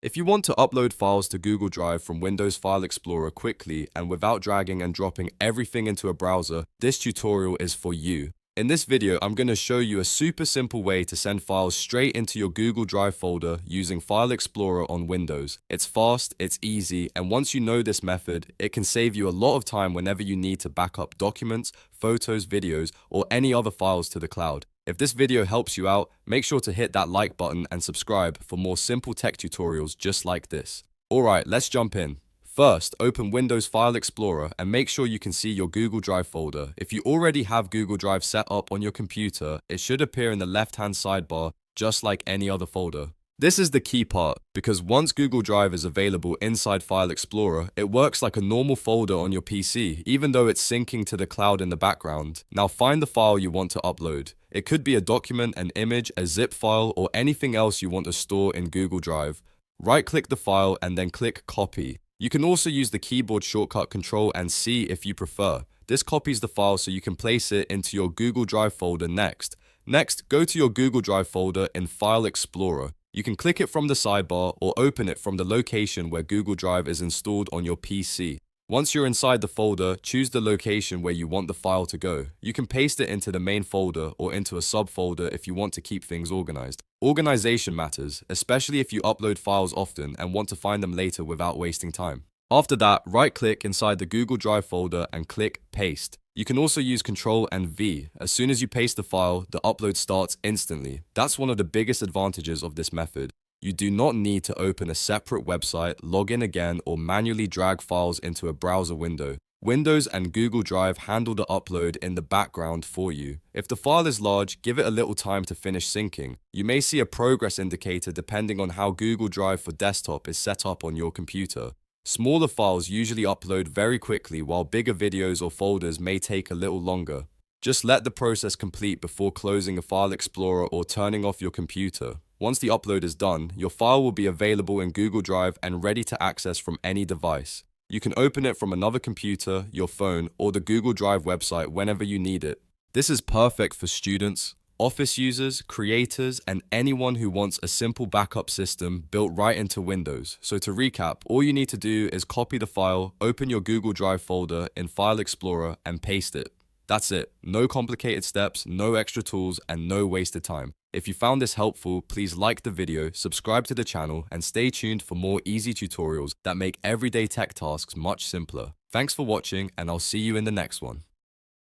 If you want to upload files to Google Drive from Windows File Explorer quickly and without dragging and dropping everything into a browser, this tutorial is for you. In this video, I'm going to show you a super simple way to send files straight into your Google Drive folder using File Explorer on Windows. It's fast, it's easy, and once you know this method, it can save you a lot of time whenever you need to back up documents, photos, videos, or any other files to the cloud. If this video helps you out, make sure to hit that like button and subscribe for more simple tech tutorials just like this. Alright, let's jump in. First, open Windows File Explorer and make sure you can see your Google Drive folder. If you already have Google Drive set up on your computer, it should appear in the left-hand sidebar just like any other folder. This is the key part, because once Google Drive is available inside File Explorer, it works like a normal folder on your PC, even though it's syncing to the cloud in the background. Now find the file you want to upload. It could be a document, an image, a zip file, or anything else you want to store in Google Drive. Right-click the file and then click Copy. You can also use the keyboard shortcut Ctrl and C if you prefer. This copies the file so you can place it into your Google Drive folder next. Next, go to your Google Drive folder in File Explorer. You can click it from the sidebar or open it from the location where Google Drive is installed on your PC. Once you're inside the folder, choose the location where you want the file to go. You can paste it into the main folder or into a subfolder if you want to keep things organized. Organization matters, especially if you upload files often and want to find them later without wasting time. After that, right-click inside the Google Drive folder and click Paste. You can also use Ctrl and V. As soon as you paste the file, the upload starts instantly. That's one of the biggest advantages of this method. You do not need to open a separate website, log in again, or manually drag files into a browser window. Windows and Google Drive handle the upload in the background for you. If the file is large, give it a little time to finish syncing. You may see a progress indicator depending on how Google Drive for Desktop is set up on your computer. Smaller files usually upload very quickly, while bigger videos or folders may take a little longer. Just let the process complete before closing a File Explorer or turning off your computer. Once the upload is done, your file will be available in Google Drive and ready to access from any device. You can open it from another computer, your phone, or the Google Drive website whenever you need it. This is perfect for students, office users, creators, and anyone who wants a simple backup system built right into Windows. So to recap, all you need to do is copy the file, open your Google Drive folder in File Explorer, and paste it. That's it. No complicated steps, no extra tools, and no wasted time. If you found this helpful, please like the video, subscribe to the channel, and stay tuned for more easy tutorials that make everyday tech tasks much simpler. Thanks for watching, and I'll see you in the next one.